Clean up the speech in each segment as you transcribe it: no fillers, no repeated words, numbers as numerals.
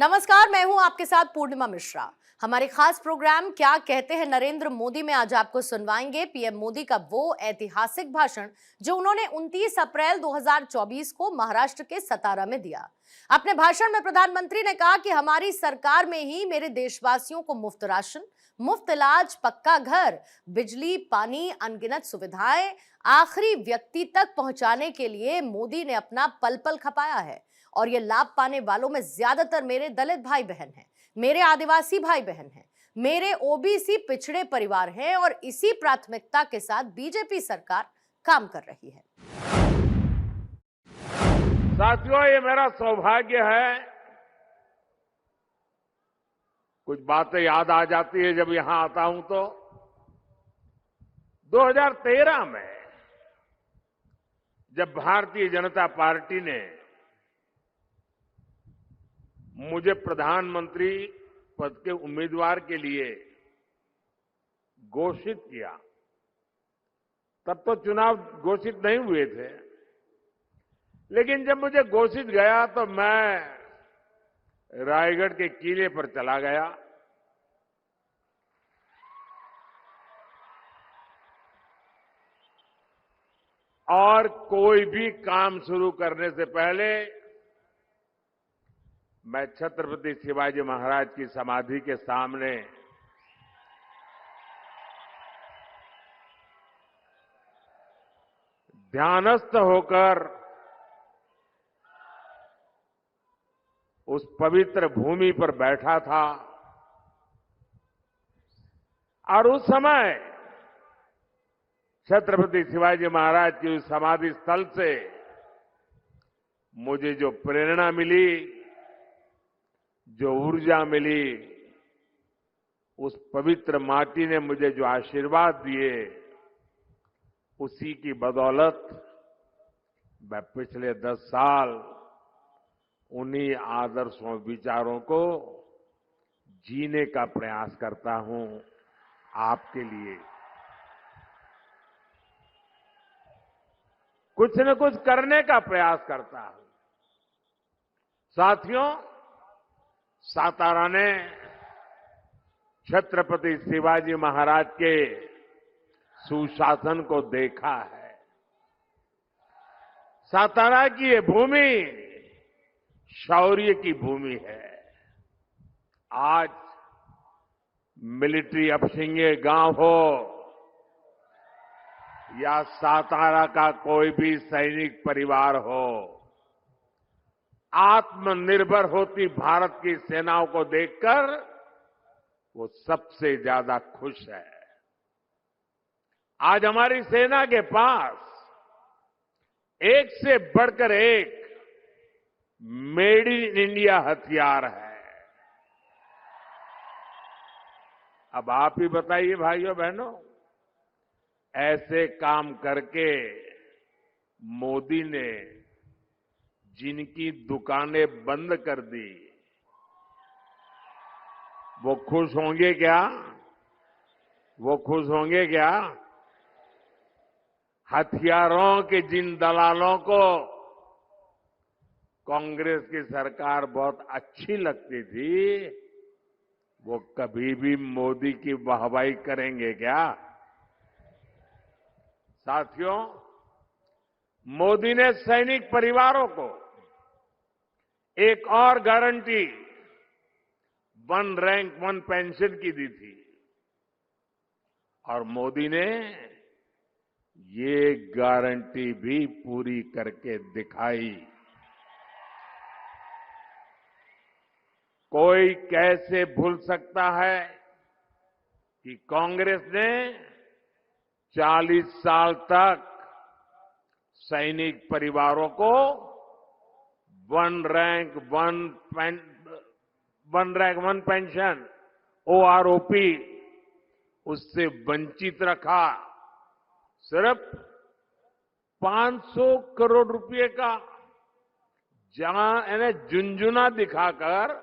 नमस्कार, मैं हूं आपके साथ पूर्णिमा मिश्रा। हमारे खास प्रोग्राम क्या कहते हैं नरेंद्र मोदी में आज आपको सुनवाएंगे पीएम मोदी का वो ऐतिहासिक भाषण जो उन्होंने 29 अप्रैल 2024 को महाराष्ट्र के सतारा में दिया। अपने भाषण में प्रधानमंत्री ने कहा कि हमारी सरकार में ही मेरे देशवासियों को मुफ्त राशन, मुफ्त इलाज, पक्का घर, बिजली, पानी, अनगिनत सुविधाएं आखिरी व्यक्ति तक पहुंचाने के लिए मोदी ने अपना पल पल खपाया है। और ये लाभ पाने वालों में ज्यादातर मेरे दलित भाई बहन हैं, मेरे आदिवासी भाई बहन हैं, मेरे ओबीसी पिछड़े परिवार हैं और इसी प्राथमिकता के साथ बीजेपी सरकार काम कर रही है। साथियों, ये मेरा सौभाग्य है। कुछ बातें याद आ जाती है जब यहां आता हूं तो 2013 में जब भारतीय जनता पार्टी ने मुझे प्रधानमंत्री पद के उम्मीदवार के लिए घोषित किया, तब तो चुनाव घोषित नहीं हुए थे, लेकिन जब मुझे घोषित गया तो मैं रायगढ़ के किले पर चला गया। और कोई भी काम शुरू करने से पहले मैं छत्रपति शिवाजी महाराज की समाधि के सामने ध्यानस्थ होकर उस पवित्र भूमि पर बैठा था और उस समय छत्रपति शिवाजी महाराज की उस समाधि स्थल से मुझे जो प्रेरणा मिली, जो ऊर्जा मिली, उस पवित्र माटी ने मुझे जो आशीर्वाद दिए, उसी की बदौलत मैं पिछले 10 साल उन्हीं आदर्शों विचारों को जीने का प्रयास करता हूं आपके लिए। कुछ न कुछ करने का प्रयास करता हूं। साथियों, सातारा ने छत्रपति शिवाजी महाराज के सुशासन को देखा है। सातारा की ये भूमि शौर्य की भूमि है। आज मिलिट्री अपशिंगे गांव हो या सातारा का कोई भी सैनिक परिवार हो, आत्मनिर्भर होती भारत की सेनाओं को देखकर वो सबसे ज्यादा खुश है। आज हमारी सेना के पास एक से बढ़कर एक मेड इन इंडिया हथियार है। अब आप ही बताइए भाइयों बहनों, ऐसे काम करके मोदी ने जिनकी दुकानें बंद कर दी, वो खुश होंगे क्या? वो खुश होंगे क्या? हथियारों के जिन दलालों को कांग्रेस की सरकार बहुत अच्छी लगती थी, वो कभी भी मोदी की वाहवाही करेंगे क्या? साथियों, मोदी ने सैनिक परिवारों को एक और गारंटी 1 रैंक 1 पेंशन की दी थी और मोदी ने ये गारंटी भी पूरी करके दिखाई। कोई कैसे भूल सकता है कि कांग्रेस ने 40 साल तक सैनिक परिवारों को 1 रैंक 1 पेंशन ओआरओपी उससे वंचित रखा। सिर्फ 500 करोड़ रुपए का जहां झुंझुना दिखाकर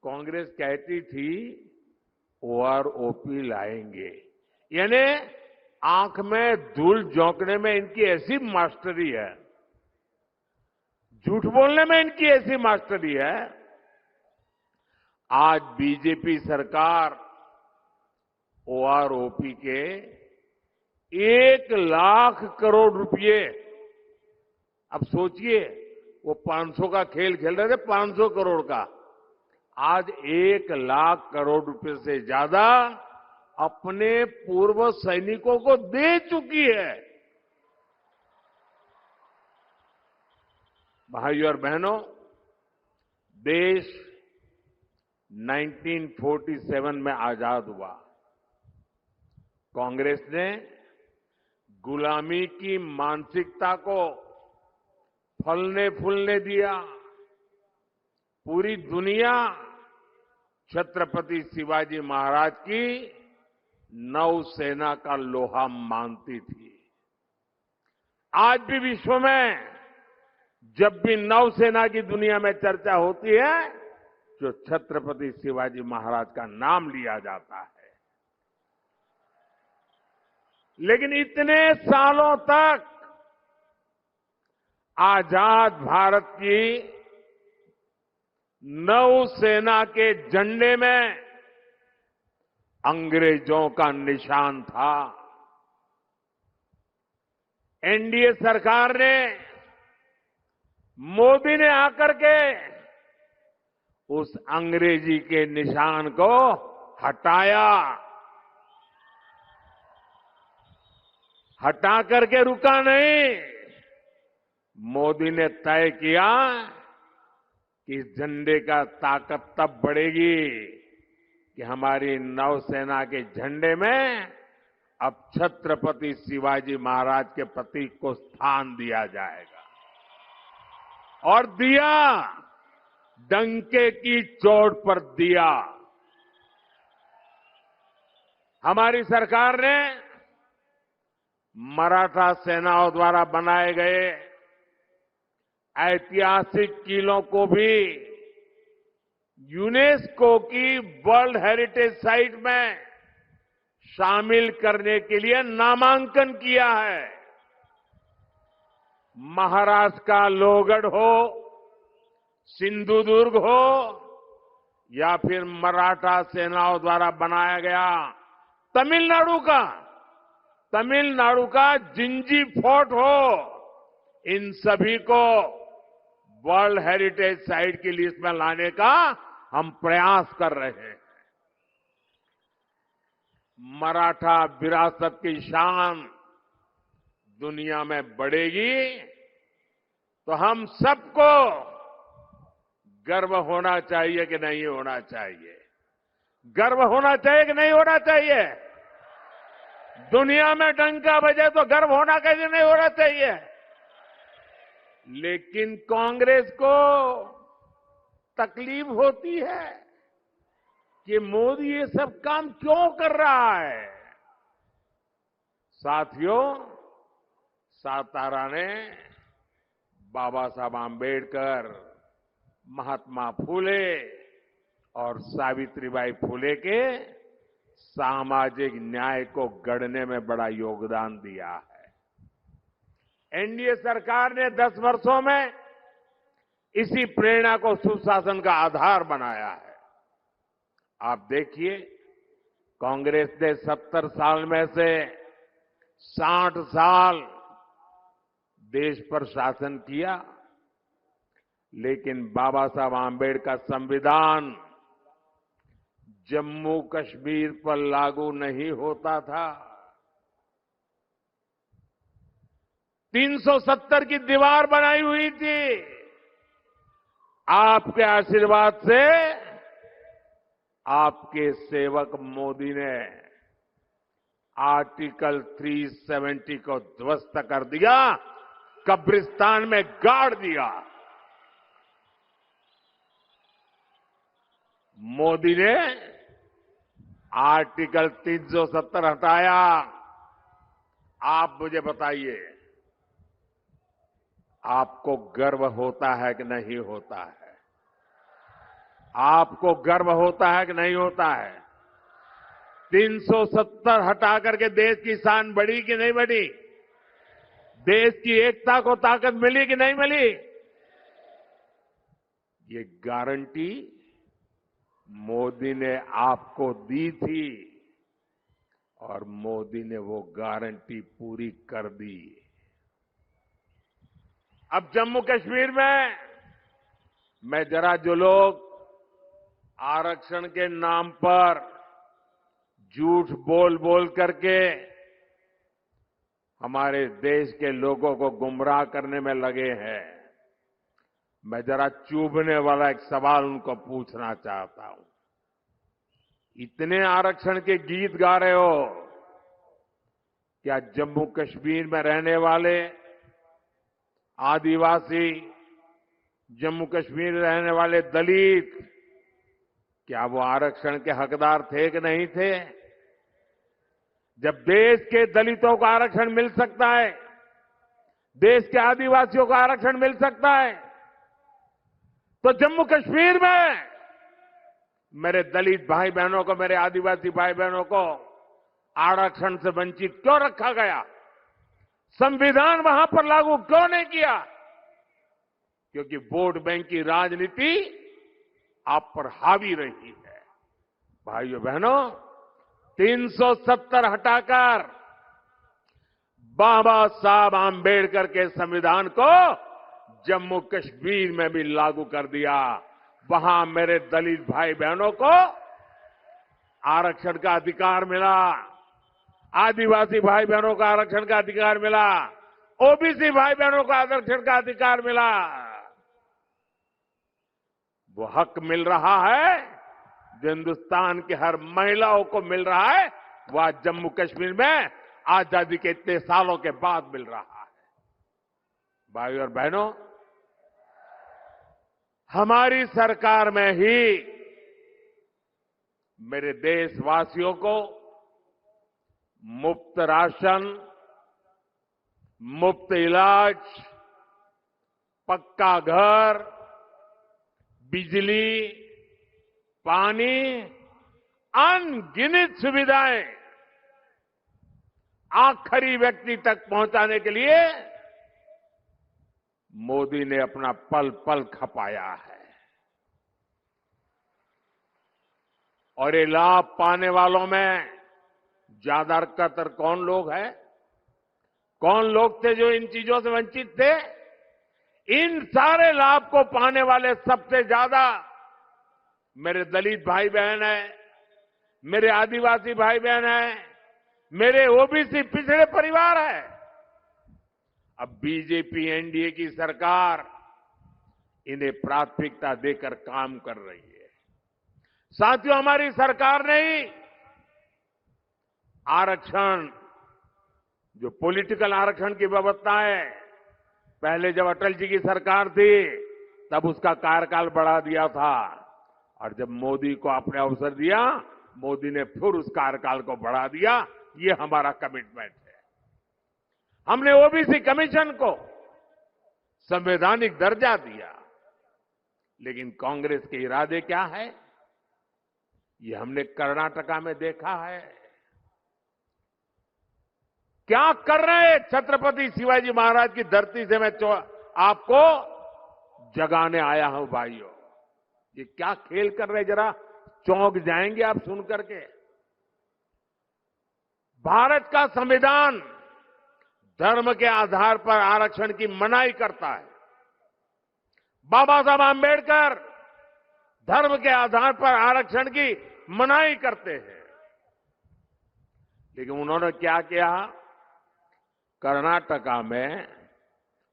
कांग्रेस कहती थी ओआरओपी लाएंगे, यानी आंख में धूल झोंकने में इनकी ऐसी मास्टरी है, झूठ बोलने में इनकी ऐसी मास्टरी है आज बीजेपी सरकार ओआरओपी के 1 लाख करोड़ रुपए, अब सोचिए वो 500 का खेल खेल रहे थे, 500 करोड़ का, आज 1 लाख करोड़ रुपए से ज्यादा अपने पूर्व सैनिकों को दे चुकी है। भाइयों और बहनों, देश 1947 में आजाद हुआ। कांग्रेस ने गुलामी की मानसिकता को फलने फूलने दिया। पूरी दुनिया छत्रपति शिवाजी महाराज की नौसेना का लोहा मानती थी। आज भी विश्व में जब भी नौसेना की दुनिया में चर्चा होती है तो छत्रपति शिवाजी महाराज का नाम लिया जाता है। लेकिन इतने सालों तक आजाद भारत की नौसेना के झंडे में अंग्रेजों का निशान था। एनडीए सरकार ने, मोदी ने आकर के उस अंग्रेजी के निशान को हटाया। हटा करके रुका नहीं, मोदी ने तय किया कि इस झंडे का ताकत तब बढ़ेगी कि हमारी नौसेना के झंडे में अब छत्रपति शिवाजी महाराज के प्रतीक को स्थान दिया जाएगा। और दिया, डंके की चोट पर दिया। हमारी सरकार ने मराठा सेनाओं द्वारा बनाए गए ऐतिहासिक किलों को भी यूनेस्को की वर्ल्ड हेरिटेज साइट में शामिल करने के लिए नामांकन किया है। महाराष्ट्र का लोहगढ़ हो, सिंधुदुर्ग हो या फिर मराठा सेनाओं द्वारा बनाया गया तमिलनाडु का जिंजी फोर्ट हो, इन सभी को वर्ल्ड हेरिटेज साइट की लिस्ट में लाने का हम प्रयास कर रहे हैं। मराठा विरासत की शान दुनिया में बढ़ेगी तो हम सबको गर्व होना चाहिए कि नहीं होना चाहिए? गर्व होना चाहिए कि नहीं होना चाहिए? दुनिया में डंका बजे तो गर्व होना कैसे नहीं होना चाहिए? लेकिन कांग्रेस को तकलीफ होती है कि मोदी ये सब काम क्यों कर रहा है। साथियों, सातारा ने बाबा साहब आंबेडकर, महात्मा फूले और सावित्रीबाई फूले के सामाजिक न्याय को गढ़ने में बड़ा योगदान दिया है। एनडीए सरकार ने 10 वर्षों में इसी प्रेरणा को सुशासन का आधार बनाया है। आप देखिए, कांग्रेस ने 70 साल में से 60 साल देश पर शासन किया, लेकिन बाबा साहब आंबेडकर संविधान जम्मू कश्मीर पर लागू नहीं होता था। 370 की दीवार बनाई हुई थी। आपके आशीर्वाद से आपके सेवक मोदी ने आर्टिकल 370 को ध्वस्त कर दिया, कब्रिस्तान में गाड़ दिया। मोदी ने आर्टिकल 370 हटाया। आप मुझे बताइए, आपको गर्व होता है कि नहीं होता है? आपको गर्व होता है कि नहीं होता है? 370 हटा करके देश की शान बढ़ी कि नहीं बढ़ी? देश की एकता को ताकत मिली कि नहीं मिली? ये गारंटी मोदी ने आपको दी थी और मोदी ने वो गारंटी पूरी कर दी। अब जम्मू कश्मीर में मैं जरा जो लोग आरक्षण के नाम पर झूठ बोल बोल करके हमारे देश के लोगों को गुमराह करने में लगे हैं, मैं जरा चुभने वाला एक सवाल उनको पूछना चाहता हूं। इतने आरक्षण के गीत गा रहे हो, क्या जम्मू कश्मीर में रहने वाले आदिवासी, जम्मू कश्मीर में रहने वाले दलित, क्या वो आरक्षण के हकदार थे कि नहीं थे? जब देश के दलितों को आरक्षण मिल सकता है, देश के आदिवासियों को आरक्षण मिल सकता है, तो जम्मू कश्मीर में मेरे दलित भाई बहनों को, मेरे आदिवासी भाई बहनों को आरक्षण से वंचित क्यों रखा गया? संविधान वहां पर लागू क्यों नहीं किया? क्योंकि वोट बैंक की राजनीति आप पर हावी रही है। भाइयों बहनों, 370 हटाकर बाबा साहब आंबेडकर के संविधान को जम्मू कश्मीर में भी लागू कर दिया। वहां मेरे दलित भाई बहनों को आरक्षण का अधिकार मिला, आदिवासी भाई बहनों को आरक्षण का अधिकार मिला, ओबीसी भाई बहनों को आरक्षण का अधिकार मिला। वो हक मिल रहा है जो हिंदुस्तान के हर महिलाओं को मिल रहा है, वो आज जम्मू कश्मीर में आजादी के इतने सालों के बाद मिल रहा है। भाइयों और बहनों, हमारी सरकार में ही मेरे देशवासियों को मुफ्त राशन, मुफ्त इलाज, पक्का घर, बिजली, पानी, अनगिनत सुविधाएं आखिरी व्यक्ति तक पहुंचाने के लिए मोदी ने अपना पल पल खपाया है। और ये लाभ पाने वालों में ज्यादातर कौन लोग हैं? कौन लोग थे जो इन चीजों से वंचित थे? इन सारे लाभ को पाने वाले सबसे ज्यादा मेरे दलित भाई बहन हैं, मेरे आदिवासी भाई बहन हैं, मेरे ओबीसी पिछड़े परिवार है। अब बीजेपी एनडीए की सरकार इन्हें प्राथमिकता देकर काम कर रही है। साथियों, हमारी सरकार ने ही आरक्षण, जो पॉलिटिकल आरक्षण की व्यवस्था है, पहले जब अटल जी की सरकार थी तब उसका कार्यकाल बढ़ा दिया था, और जब मोदी को आपने अवसर दिया, मोदी ने फिर उस कार्यकाल को बढ़ा दिया। ये हमारा कमिटमेंट है। हमने ओबीसी कमीशन को संवैधानिक दर्जा दिया, लेकिन कांग्रेस के इरादे क्या है, ये हमने कर्नाटका में देखा है। क्या कर रहे हैं? छत्रपति शिवाजी महाराज की धरती से मैं आपको जगाने आया हूं भाइयों। ये क्या खेल कर रहे, जरा चौंक जाएंगे आप सुन करके। भारत का संविधान धर्म के आधार पर आरक्षण की मनाही करता है। बाबा साहब आंबेडकर धर्म के आधार पर आरक्षण की मनाही करते हैं, लेकिन उन्होंने क्या किया? कर्नाटका में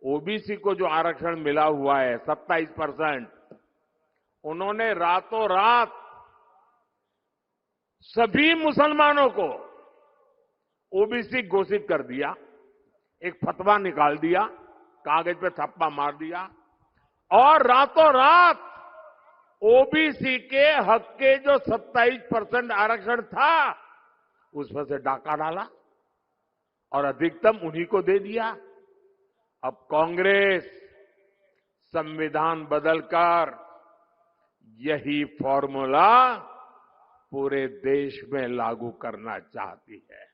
ओबीसी को जो आरक्षण मिला हुआ है 27%, उन्होंने रातों रात सभी मुसलमानों को ओबीसी घोषित कर दिया। एक फतवा निकाल दिया, कागज पे थप्पा मार दिया, और रातों रात ओबीसी के हक के जो 27% आरक्षण था उस पर से डाका डाला और अधिकतम उन्हीं को दे दिया। अब कांग्रेस संविधान बदलकर यही फॉर्मूला पूरे देश में लागू करना चाहती है।